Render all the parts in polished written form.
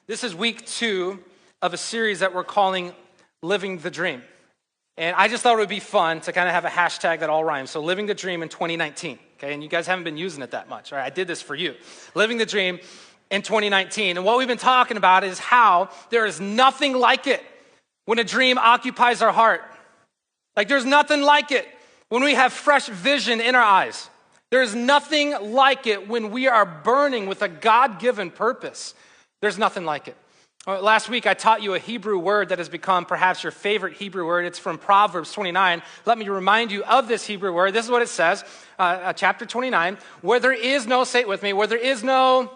This is week 2 of a series that we're calling Living the Dream. And I just thought it would be fun to kind of have a hashtag that all rhymes. So Living the Dream in 2019, okay? And you guys haven't been using it that much, all right? I did this for you. Living the Dream in 2019. And what we've been talking about is how there is nothing like it when a dream occupies our heart. Like there's nothing like it when we have fresh vision in our eyes. There's nothing like it when we are burning with a God-given purpose. There's nothing like it. Last week, I taught you a Hebrew word that has become perhaps your favorite Hebrew word. It's from Proverbs 29. Let me remind you of this Hebrew word. This is what it says, chapter 29. Where there is no, say it with me, where there is no...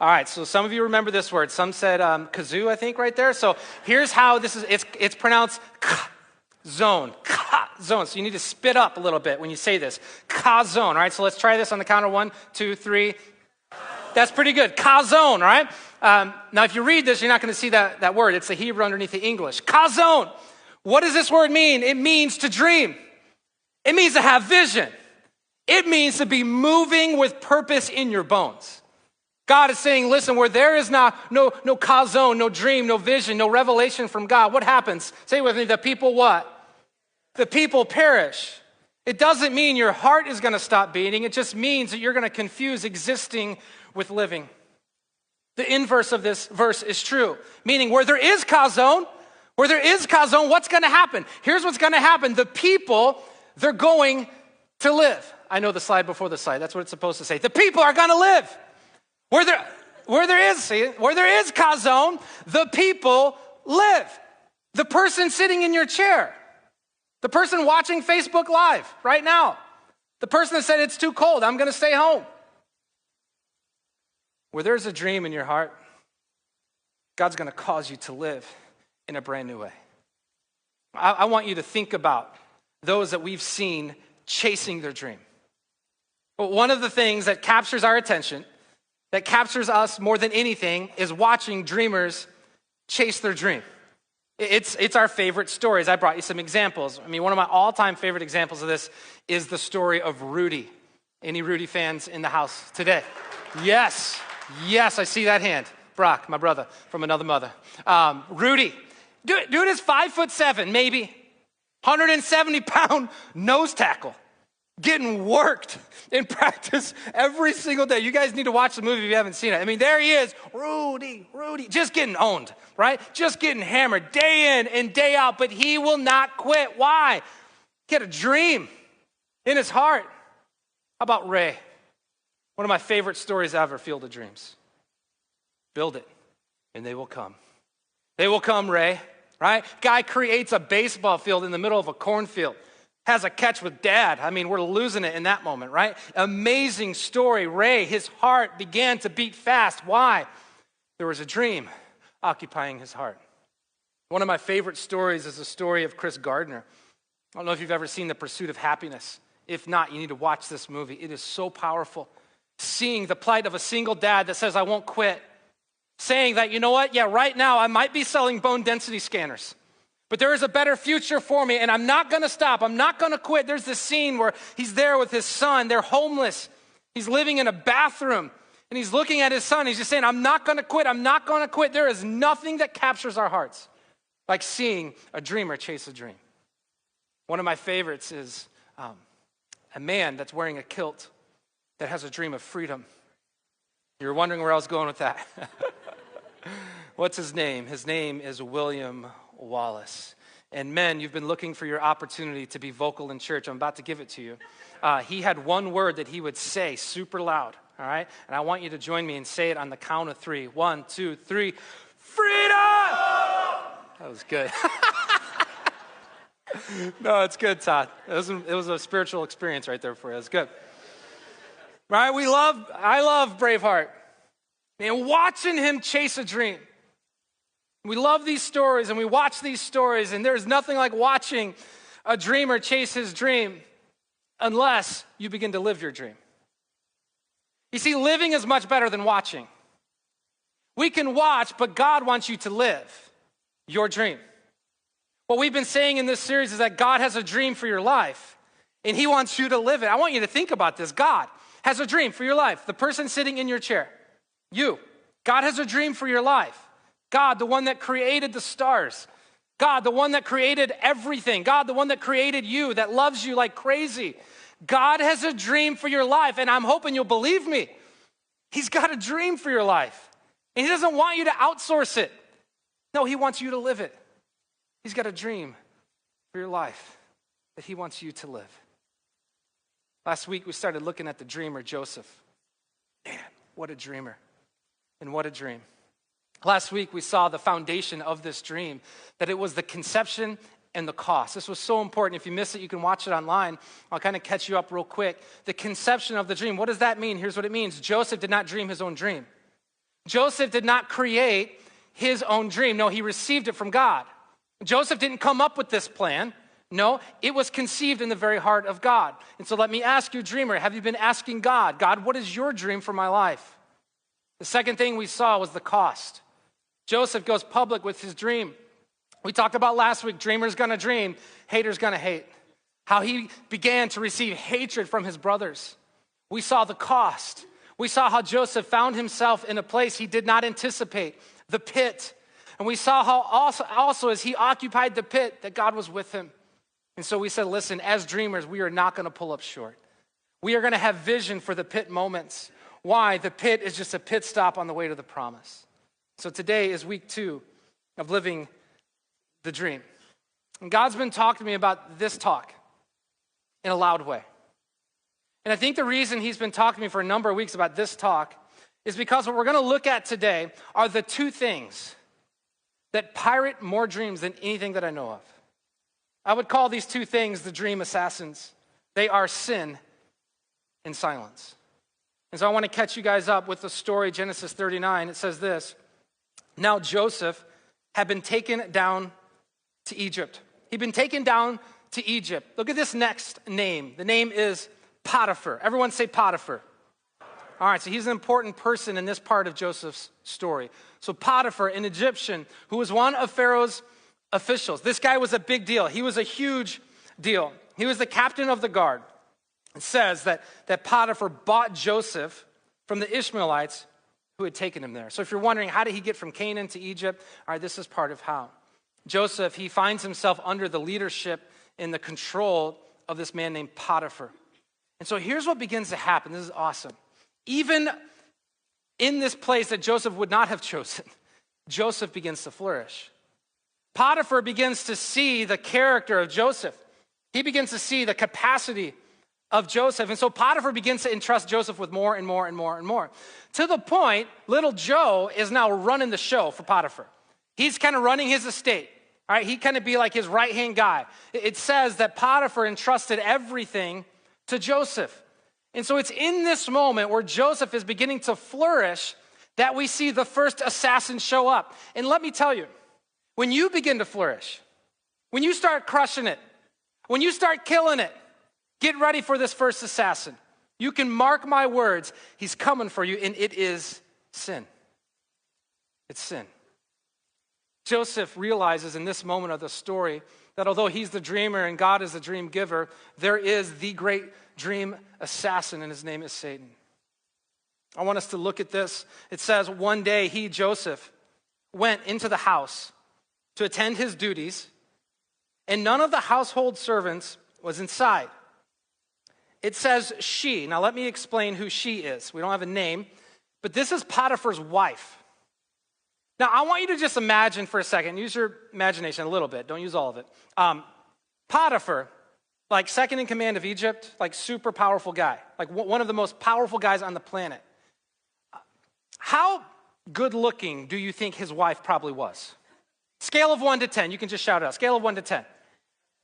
All right, so some of you remember this word. Some said kazoo, I think, right there. So here's how this is. It's pronounced zone. Zone. So you need to spit up a little bit when you say this. Kazone. All right, so let's try this on the count of 1, 2, 3. That's pretty good. Kazone, all right? Now, if you read this, you're not going to see that word. It's the Hebrew underneath the English. Kazone. What does this word mean? It means to dream. It means to have vision. It means to be moving with purpose in your bones. God is saying, listen, where there is no kazone, no dream, no vision, no revelation from God, what happens? Say it with me, the people what? The people perish. It doesn't mean your heart is going to stop beating. It just means that you're going to confuse existing with living. The inverse of this verse is true, meaning where there is kazone, what's going to happen? Here's what's going to happen. The people, they're going to live. I know the slide before the slide. That's what it's supposed to say. The people are going to live. Where there is kazone, the people live. The person sitting in your chair, the person watching Facebook Live right now, the person that said it's too cold, I'm going to stay home. Where there's a dream in your heart, God's going to cause you to live in a brand new way. I want you to think about those that we've seen chasing their dream. But one of the things that captures our attention, that captures us more than anything, is watching dreamers chase their dream. It's our favorite stories. I brought you some examples. I mean, one of my all-time favorite examples of this is the story of Rudy. Any Rudy fans in the house today? Yes, I see that hand. Brock, my brother from another mother. Rudy, dude is 5'7", maybe, 170-pound nose tackle, getting worked in practice every single day. You guys need to watch the movie if you haven't seen it. I mean, there he is, Rudy, just getting owned, right? Just getting hammered day in and day out, but he will not quit. Why? He had a dream in his heart. How about Ray? One of my favorite stories ever, Field of Dreams. Build it, and they will come. They will come, Ray, right? Guy creates a baseball field in the middle of a cornfield. Has a catch with dad. I mean, we're losing it in that moment, right? Amazing story. Ray, his heart began to beat fast. Why? There was a dream occupying his heart. One of my favorite stories is the story of Chris Gardner. I don't know if you've ever seen The Pursuit of Happiness. If not, you need to watch this movie. It is so powerful. Seeing the plight of a single dad that says, I won't quit. Saying that, you know what? Yeah, right now I might be selling bone density scanners. But there is a better future for me, and I'm not going to stop. I'm not going to quit. There's this scene where he's there with his son. They're homeless. He's living in a bathroom, and he's looking at his son. He's just saying, I'm not going to quit. I'm not going to quit. There is nothing that captures our hearts like seeing a dreamer chase a dream. One of my favorites is a man that's wearing a kilt that has a dream of freedom. You're wondering where I was going with that. What's his name? His name is William Wallace. And men, you've been looking for your opportunity to be vocal in church. I'm about to give it to you. He had one word that he would say super loud, all right? And I want you to join me and say it on the count of 3. 1, 2, 3. Freedom! That was good. No, it's good, Todd. It was a spiritual experience right there for you. It's good. Right? I love Braveheart. And watching him chase a dream. We love these stories and we watch these stories, and there's nothing like watching a dreamer chase his dream unless you begin to live your dream. You see, living is much better than watching. We can watch, but God wants you to live your dream. What we've been saying in this series is that God has a dream for your life, and he wants you to live it. I want you to think about this. God has a dream for your life. The person sitting in your chair, you. God has a dream for your life. God, the one that created the stars. God, the one that created everything. God, the one that created you, that loves you like crazy. God has a dream for your life, and I'm hoping you'll believe me. He's got a dream for your life, and he doesn't want you to outsource it. No, he wants you to live it. He's got a dream for your life that he wants you to live. Last week, we started looking at the dreamer, Joseph. Man, what a dreamer, and what a dream. Last week, we saw the foundation of this dream, that it was the conception and the cost. This was so important. If you missed it, you can watch it online. I'll kind of catch you up real quick. The conception of the dream. What does that mean? Here's what it means. Joseph did not dream his own dream. Joseph did not create his own dream. No, he received it from God. Joseph didn't come up with this plan. No, it was conceived in the very heart of God. And so let me ask you, dreamer, have you been asking God, God, what is your dream for my life? The second thing we saw was the cost. Joseph goes public with his dream. We talked about last week, dreamer's gonna dream, hater's gonna hate. How he began to receive hatred from his brothers. We saw the cost. We saw how Joseph found himself in a place he did not anticipate, the pit. And we saw how also as he occupied the pit, that God was with him. And so we said, listen, as dreamers, we are not gonna pull up short. We are gonna have vision for the pit moments. Why? The pit is just a pit stop on the way to the promise. So today is week 2 of living the dream. And God's been talking to me about this talk in a loud way. And I think the reason he's been talking to me for a number of weeks about this talk is because what we're going to look at today are the 2 things that pirate more dreams than anything that I know of. I would call these 2 things the dream assassins. They are sin and silence. And so I want to catch you guys up with the story, Genesis 39. It says this. Now Joseph had been taken down to Egypt. He'd been taken down to Egypt. Look at this next name. The name is Potiphar. Everyone say Potiphar. All right, so he's an important person in this part of Joseph's story. So Potiphar, an Egyptian who was one of Pharaoh's officials. This guy was a big deal. He was a huge deal. He was the captain of the guard. It says that Potiphar bought Joseph from the Ishmaelites who had taken him there. So if you're wondering, how did he get from Canaan to Egypt? All right, this is part of how. Joseph, he finds himself under the leadership and the control of this man named Potiphar. And so here's what begins to happen. This is awesome. Even in this place that Joseph would not have chosen, Joseph begins to flourish. Potiphar begins to see the character of Joseph. He begins to see the capacity of Joseph. And so Potiphar begins to entrust Joseph with more and more and more and more. To the point, little Joe is now running the show for Potiphar. He's kind of running his estate. All right, he kind of be like his right-hand guy. It says that Potiphar entrusted everything to Joseph. And so it's in this moment where Joseph is beginning to flourish that we see the first assassin show up. And let me tell you, when you begin to flourish, when you start crushing it, when you start killing it, get ready for this first assassin. You can mark my words, he's coming for you, and it is sin. It's sin. Joseph realizes in this moment of the story that although he's the dreamer and God is the dream giver, there is the great dream assassin, and his name is Satan. I want us to look at this. It says, one day he, Joseph, went into the house to attend his duties, and none of the household servants was inside. It says she. Now let me explain who she is. We don't have a name, but this is Potiphar's wife. Now I want you to just imagine for a second, use your imagination a little bit, don't use all of it. Potiphar, like second in command of Egypt, like super powerful guy, like one of the most powerful guys on the planet. How good looking do you think his wife probably was? Scale of 1 to 10, you can just shout it out. Scale of 1 to 10.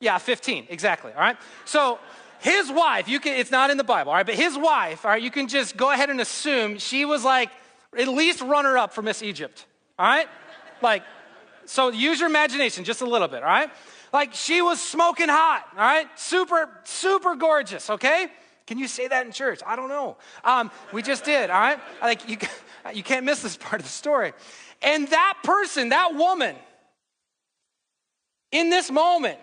Yeah, 15, exactly, all right? So his wife, it's not in the Bible, all right? But his wife, all right, you can just go ahead and assume she was like at least runner-up for Miss Egypt, all right? Like, so use your imagination just a little bit, all right? Like she was smoking hot, all right? Super, super gorgeous, okay? Can you say that in church? I don't know. We just did, all right? Like you can't miss this part of the story. And that person, that woman, in this moment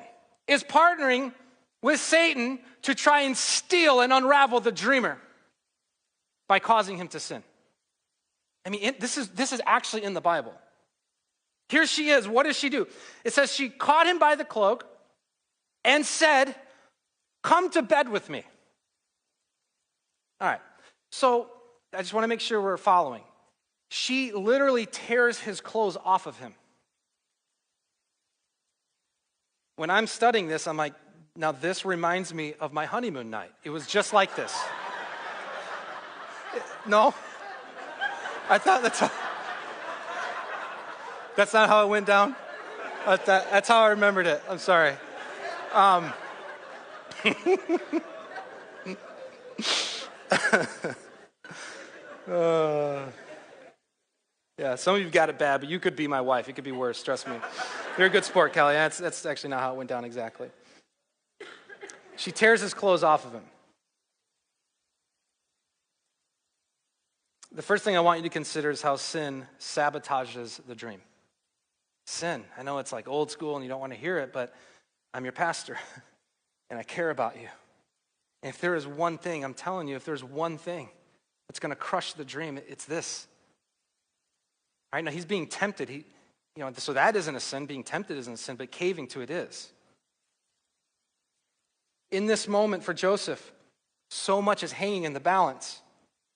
is partnering with Satan to try and steal and unravel the dreamer by causing him to sin. I mean, this is actually in the Bible. Here she is. What does she do? It says she caught him by the cloak and said, "Come to bed with me." All right. So I just want to make sure we're following. She literally tears his clothes off of him. When I'm studying this, I'm like, now this reminds me of my honeymoon night. It was just like this. No? I thought that's not how it went down? That's how I remembered it. I'm sorry. Yeah, some of you got it bad, but you could be my wife. It could be worse, trust me. You're a good sport, Kelly. That's actually not how it went down exactly. She tears his clothes off of him. The first thing I want you to consider is how sin sabotages the dream. Sin. I know it's like old school and you don't want to hear it, but I'm your pastor and I care about you. And if there is one thing, I'm telling you, if there's one thing that's going to crush the dream, it's this. All right, now he's being tempted. So that isn't a sin. Being tempted isn't a sin, but caving to it is. In this moment for Joseph, so much is hanging in the balance.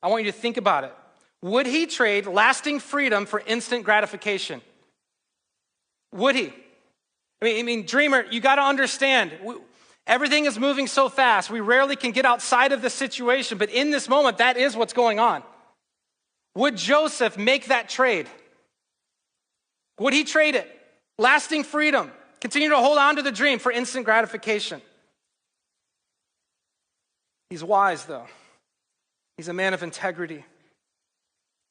I want you to think about it. Would he trade lasting freedom for instant gratification? Would he? I mean, dreamer, you got to understand, everything is moving so fast. We rarely can get outside of the situation, but in this moment, that is what's going on. Would Joseph make that trade? Would he trade it? Lasting freedom. Continue to hold on to the dream for instant gratification. He's wise, though. He's a man of integrity.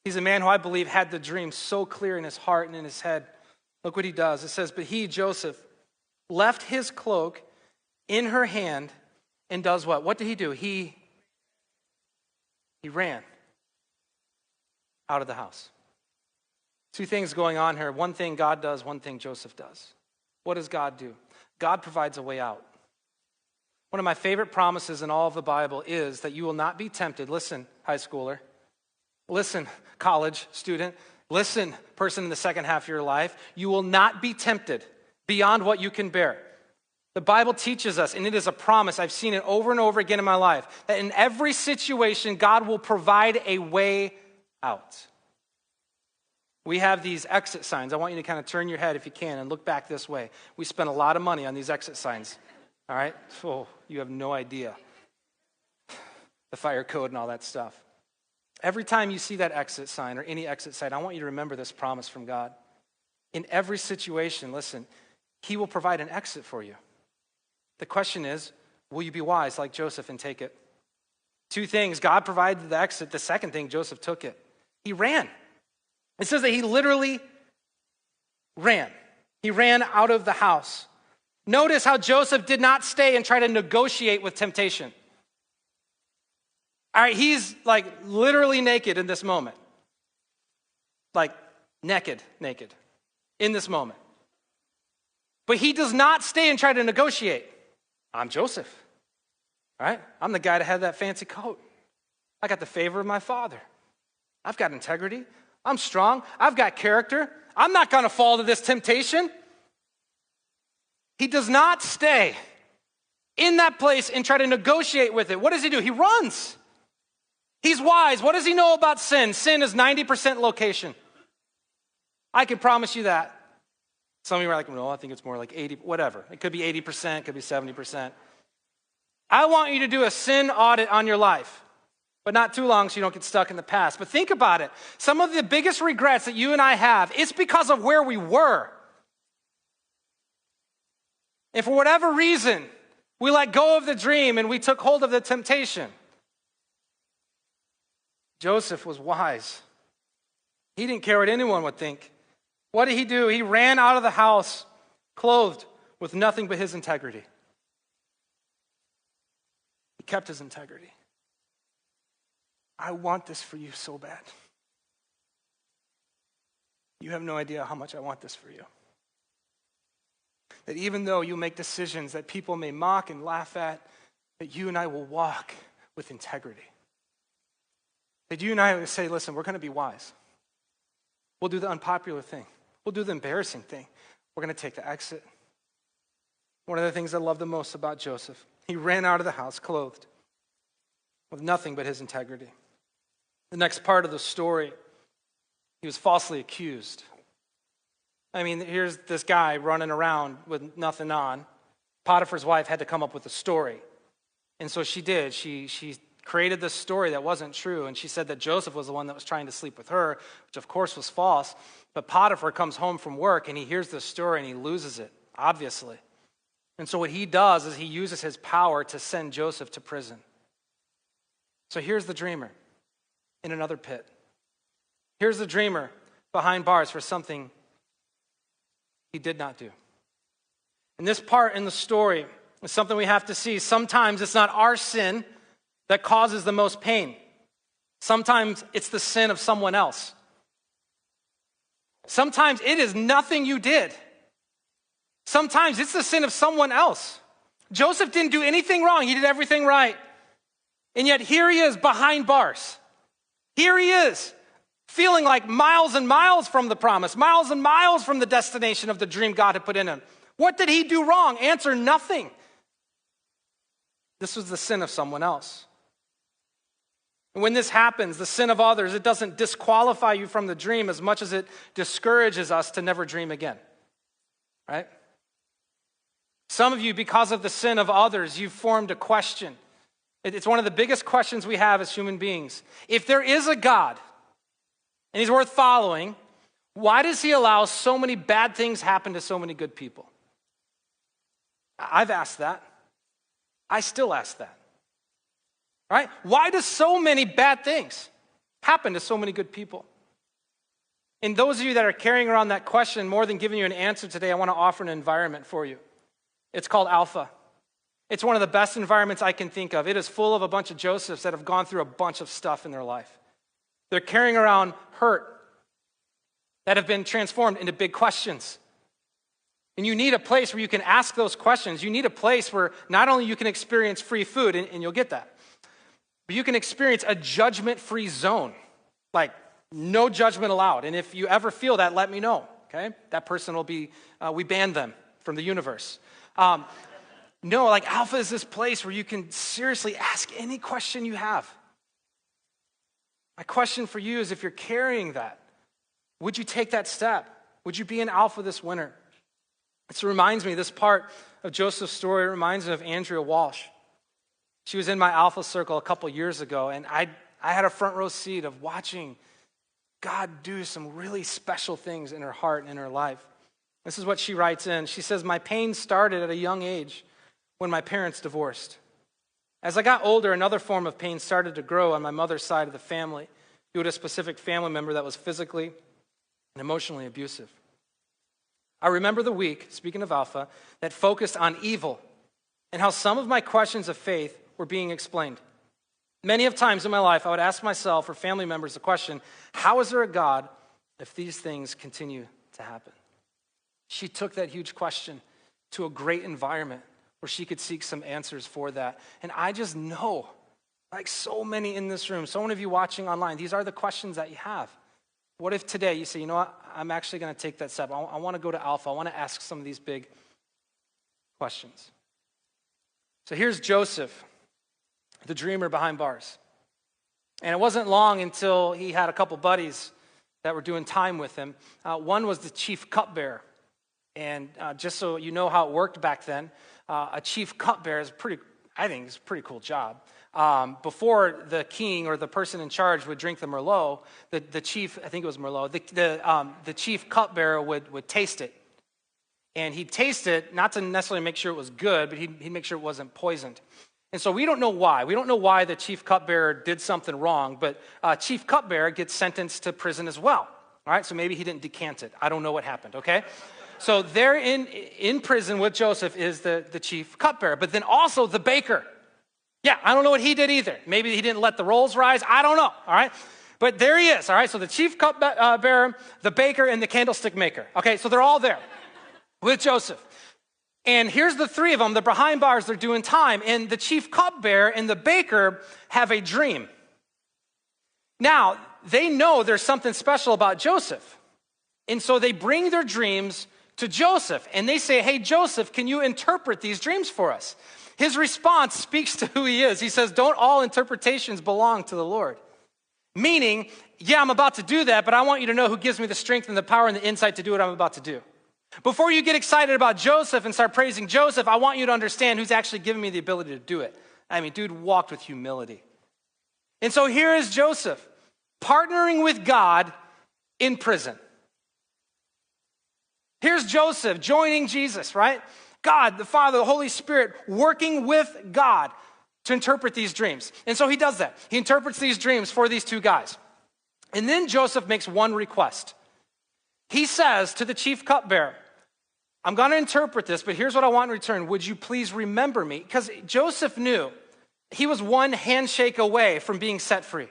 He's a man who I believe had the dream so clear in his heart and in his head. Look what he does. It says, but he, Joseph, left his cloak in her hand and does what? What did he do? He ran out of the house. Two things going on here. One thing God does, one thing Joseph does. What does God do? God provides a way out. One of my favorite promises in all of the Bible is that you will not be tempted. Listen, high schooler. Listen, college student. Listen, person in the second half of your life. You will not be tempted beyond what you can bear. The Bible teaches us, and it is a promise, I've seen it over and over again in my life, that in every situation, God will provide a way out. We have these exit signs. I want you to kind of turn your head if you can and look back this way. We spend a lot of money on these exit signs. All right? Oh, you have no idea. The fire code and all that stuff. Every time you see that exit sign or any exit sign, I want you to remember this promise from God. In every situation, listen, he will provide an exit for you. The question is, will you be wise like Joseph and take it? Two things. God provided the exit. The second thing, Joseph took it. He ran. It says that he literally ran. He ran out of the house. Notice how Joseph did not stay and try to negotiate with temptation. All right, he's like literally naked in this moment. Like naked in this moment. But he does not stay and try to negotiate. I'm Joseph. All right, I'm the guy that had that fancy coat. I got the favor of my father. I've got integrity. I'm strong. I've got character. I'm not going to fall to this temptation. He does not stay in that place and try to negotiate with it. What does he do? He runs. He's wise. What does he know about sin? Sin is 90% location. I can promise you that. Some of you are like, no, I think it's more like 80, whatever. It could be 80%, it could be 70%. I want you to do a sin audit on your life, but not too long so you don't get stuck in the past. But think about it. Some of the biggest regrets that you and I have, it's because of where we were. And for whatever reason, we let go of the dream and we took hold of the temptation. Joseph was wise. He didn't care what anyone would think. What did he do? He ran out of the house, clothed with nothing but his integrity. He kept his integrity. I want this for you so bad. You have no idea how much I want this for you. That even though you make decisions that people may mock and laugh at, that you and I will walk with integrity. That you and I will say, listen, we're going to be wise. We'll do the unpopular thing. We'll do the embarrassing thing. We're going to take the exit. One of the things I love the most about Joseph, he ran out of the house clothed with nothing but his integrity. The next part of the story, he was falsely accused. I mean, here's this guy running around with nothing on. Potiphar's wife had to come up with a story. And so she did. She created this story that wasn't true, and she said that Joseph was the one that was trying to sleep with her, which of course was false. But Potiphar comes home from work, and he hears this story, and he loses it, obviously. And so what he does is he uses his power to send Joseph to prison. So here's the dreamer in another pit. Here's the dreamer behind bars for something he did not do. And this part in the story is something we have to see. Sometimes it's not our sin that causes the most pain. Sometimes it's the sin of someone else. Sometimes it is nothing you did. Sometimes it's the sin of someone else. Joseph didn't do anything wrong. He did everything right. And yet here he is behind bars. Here he is feeling like miles and miles from the promise, miles and miles from the destination of the dream God had put in him. What did he do wrong? Answer, nothing. This was the sin of someone else. And when this happens, the sin of others, it doesn't disqualify you from the dream as much as it discourages us to never dream again. Right? Some of you, because of the sin of others, you've formed a question. It's one of the biggest questions we have as human beings. If there is a God, and he's worth following, why does he allow so many bad things happen to so many good people? I've asked that. I still ask that. Right? Why do so many bad things happen to so many good people? And those of you that are carrying around that question, more than giving you an answer today, I want to offer an environment for you. It's called Alpha. It's one of the best environments I can think of. It is full of a bunch of Josephs that have gone through a bunch of stuff in their life. They're carrying around hurt that have been transformed into big questions. And you need a place where you can ask those questions. You need a place where not only you can experience free food, and you'll get that, but you can experience a judgment-free zone. Like, no judgment allowed. And if you ever feel that, let me know, okay? That person will be, we banned them from the universe. No, like Alpha is this place where you can seriously ask any question you have. My question for you is, if you're carrying that, would you take that step? Would you be an Alpha this winter? It reminds me, this part of Joseph's story reminds me of Andrea Walsh. She was in my Alpha circle a couple years ago, and I had a front row seat of watching God do some really special things in her heart and in her life. This is what she writes in. She says, "My pain started at a young age when my parents divorced. As I got older, another form of pain started to grow on my mother's side of the family due to a specific family member that was physically and emotionally abusive. I remember the week, speaking of Alpha, that focused on evil and how some of my questions of faith were being explained. Many of times in my life, I would ask myself or family members the question, how is there a God if these things continue to happen?" She took that huge question to a great environment where she could seek some answers for that. And I just know, like so many in this room, so many of you watching online, these are the questions that you have. What if today you say, you know what, I'm actually going to take that step. I want to go to Alpha. I want to ask some of these big questions. So here's Joseph, the dreamer behind bars. And it wasn't long until he had a couple buddies that were doing time with him. One was the chief cupbearer. And just so you know how it worked back then, a chief cupbearer is I think it's a pretty cool job. Before the king or the person in charge would drink the Merlot, the chief, I think it was Merlot, the chief cupbearer would taste it. And he'd taste it, not to necessarily make sure it was good, but he'd make sure it wasn't poisoned. And so we don't know why. We don't know why the chief cupbearer did something wrong, but chief cupbearer gets sentenced to prison as well. All right, so maybe he didn't decant it. I don't know what happened, okay? So there in prison with Joseph is the chief cupbearer, but then also the baker. Yeah, I don't know what he did either. Maybe he didn't let the rolls rise. I don't know, all right? But there he is, all right? So the chief cupbearer, the baker, and the candlestick maker. Okay, so they're all there with Joseph. And here's the three of them. They're behind bars. They're doing time. And the chief cupbearer and the baker have a dream. Now, they know there's something special about Joseph. And so they bring their dreams to Joseph, and they say, hey, Joseph, can you interpret these dreams for us? His response speaks to who he is. He says, don't all interpretations belong to the Lord? Meaning, yeah, I'm about to do that, but I want you to know who gives me the strength and the power and the insight to do what I'm about to do. Before you get excited about Joseph and start praising Joseph, I want you to understand who's actually giving me the ability to do it. I mean, dude walked with humility. And so here is Joseph, partnering with God in prison. Here's Joseph joining Jesus, right? God, the Father, the Holy Spirit, working with God to interpret these dreams. And so he does that. He interprets these dreams for these two guys. And then Joseph makes one request. He says to the chief cupbearer, I'm going to interpret this, but here's what I want in return. Would you please remember me? Because Joseph knew he was one handshake away from being set free.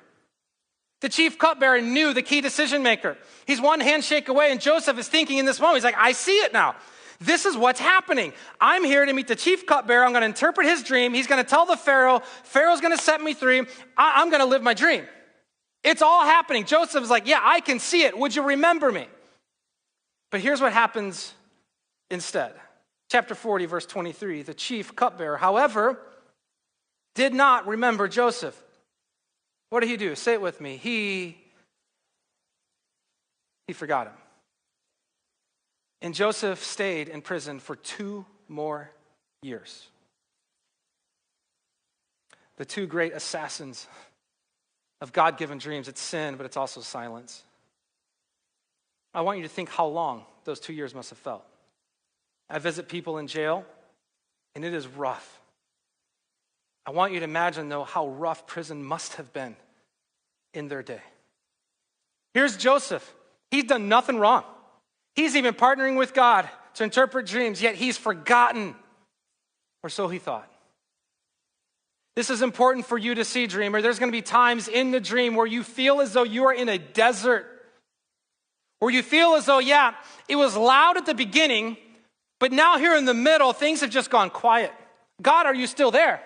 The chief cupbearer knew the key decision maker. He's one handshake away, and Joseph is thinking in this moment, he's like, I see it now. This is what's happening. I'm here to meet the chief cupbearer. I'm going to interpret his dream. He's going to tell the Pharaoh. Pharaoh's going to set me free. I'm going to live my dream. It's all happening. Joseph's like, yeah, I can see it. Would you remember me? But here's what happens instead. Chapter 40, verse 23, the chief cupbearer, however, did not remember Joseph. What did he do? Say it with me. He forgot him. And Joseph stayed in prison for 2 more years. The two great assassins of God-given dreams. It's sin, but it's also silence. I want you to think how long those 2 years must have felt. I visit people in jail, and it is rough. I want you to imagine, though, how rough prison must have been in their day. Here's Joseph. He's done nothing wrong. He's even partnering with God to interpret dreams, yet he's forgotten, or so he thought. This is important for you to see, dreamer. There's going to be times in the dream where you feel as though you are in a desert, where you feel as though, yeah, it was loud at the beginning, but now here in the middle, things have just gone quiet. God, are you still there?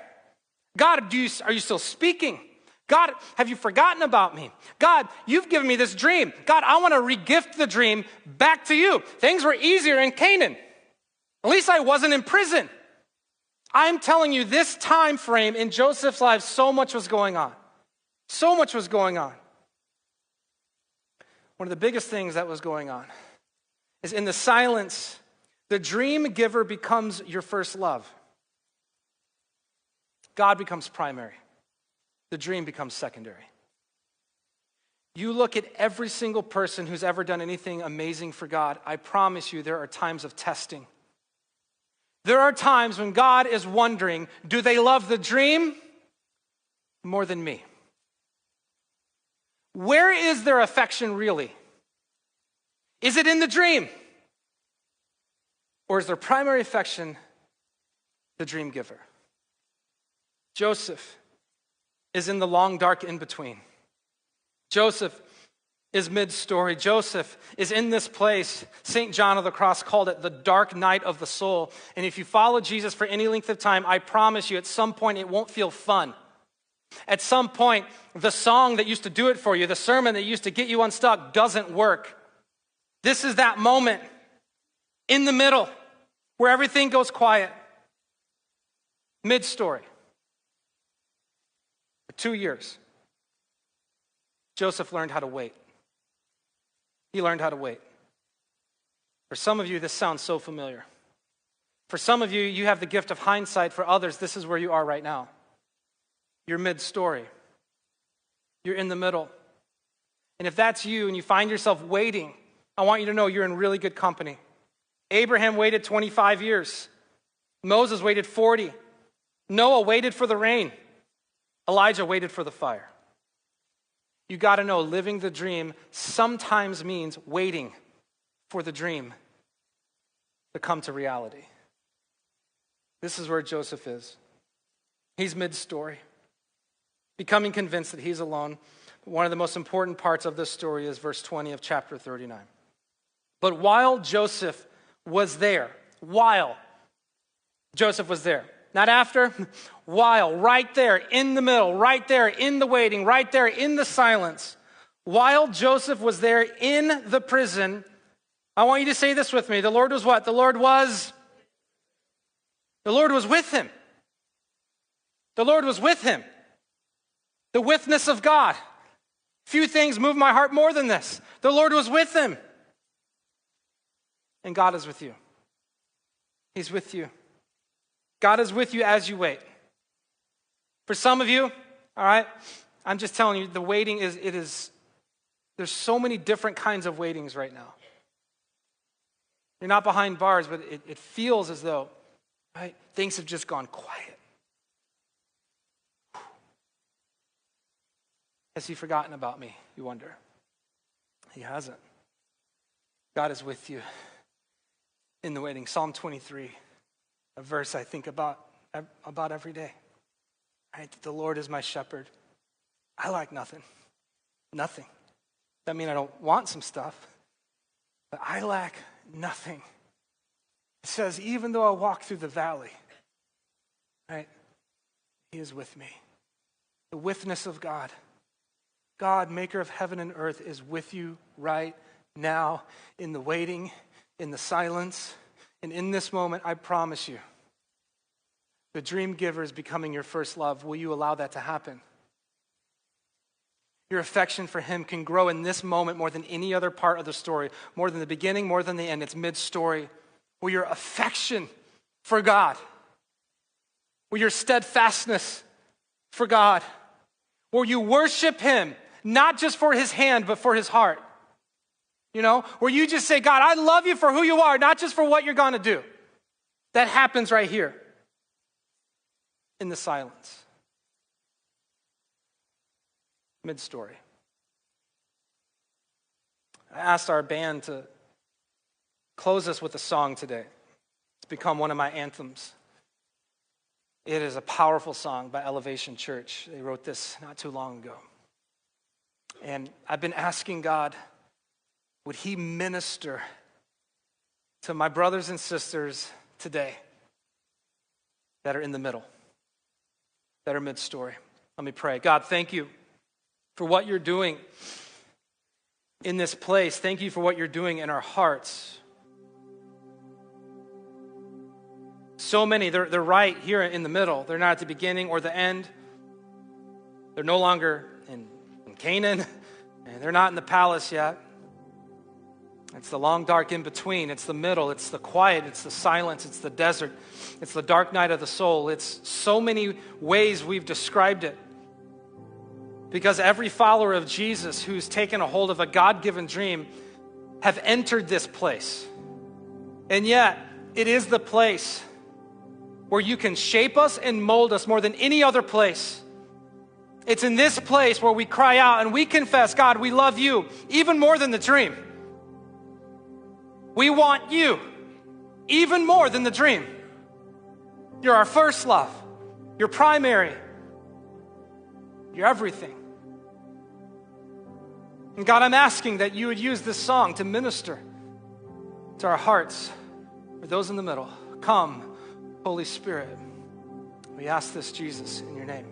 God, are you still speaking? God, have you forgotten about me? God, you've given me this dream. God, I want to regift the dream back to you. Things were easier in Canaan. At least I wasn't in prison. I'm telling you, this time frame in Joseph's life, so much was going on. So much was going on. One of the biggest things that was going on is in the silence, the dream giver becomes your first love. God becomes primary. The dream becomes secondary. You look at every single person who's ever done anything amazing for God, I promise you there are times of testing. There are times when God is wondering, do they love the dream more than me? Where is their affection really? Is it in the dream? Or is their primary affection the dream giver? Joseph is in the long, dark in-between. Joseph is mid-story. Joseph is in this place. St. John of the Cross called it the dark night of the soul. And if you follow Jesus for any length of time, I promise you at some point it won't feel fun. At some point, the song that used to do it for you, the sermon that used to get you unstuck doesn't work. This is that moment in the middle where everything goes quiet. Mid-story. For 2 years, Joseph learned how to wait. He learned how to wait. For some of you, this sounds so familiar. For some of you, you have the gift of hindsight. For others, this is where you are right now. You're mid-story. You're in the middle. And if that's you and you find yourself waiting, I want you to know you're in really good company. Abraham waited 25 years. Moses waited 40. Noah waited for the rain. Elijah waited for the fire. You got to know living the dream sometimes means waiting for the dream to come to reality. This is where Joseph is. He's mid-story, becoming convinced that he's alone. One of the most important parts of this story is verse 20 of chapter 39. But while Joseph was there, not after, while, right there, in the middle, right there, in the waiting, right there, in the silence, while Joseph was there in the prison, I want you to say this with me. The Lord was what? The Lord was with him. The Lord was with him. The witness of God. Few things move my heart more than this. The Lord was with him. And God is with you. He's with you. God is with you as you wait. For some of you, all right, I'm just telling you, the waiting there's so many different kinds of waitings right now. You're not behind bars, but it feels as though, right, things have just gone quiet. Has he forgotten about me, you wonder? He hasn't. God is with you in the waiting. Psalm 23, a verse I think about every day. Right? The Lord is my shepherd. I lack nothing. Nothing. That means I don't want some stuff, but I lack nothing. It says, even though I walk through the valley, right, he is with me. The witness of God. God, maker of heaven and earth, is with you right now in the waiting, in the silence, and in this moment, I promise you, the dream giver is becoming your first love. Will you allow that to happen? Your affection for him can grow in this moment more than any other part of the story, more than the beginning, more than the end. It's mid-story. Will your affection for God, will your steadfastness for God, will you worship him, not just for his hand, but for his heart? You know, where you just say, God, I love you for who you are, not just for what you're going to do. That happens right here in the silence. Mid-story. I asked our band to close us with a song today. It's become one of my anthems. It is a powerful song by Elevation Church. They wrote this not too long ago. And I've been asking God, would he minister to my brothers and sisters today that are in the middle, that are mid-story? Let me pray. God, thank you for what you're doing in this place. Thank you for what you're doing in our hearts. So many, they're right here in the middle. They're not at the beginning or the end. They're no longer in Canaan, and they're not in the palace yet. It's the long, dark in between. It's the middle. It's the quiet. It's the silence. It's the desert. It's the dark night of the soul. It's so many ways we've described it. Because every follower of Jesus who's taken a hold of a God-given dream have entered this place. And yet, it is the place where you can shape us and mold us more than any other place. It's in this place where we cry out and we confess, God, we love you even more than the dream. We want you even more than the dream. You're our first love. You're primary. You're everything. And God, I'm asking that you would use this song to minister to our hearts, for those in the middle. Come, Holy Spirit. We ask this, Jesus, in your name.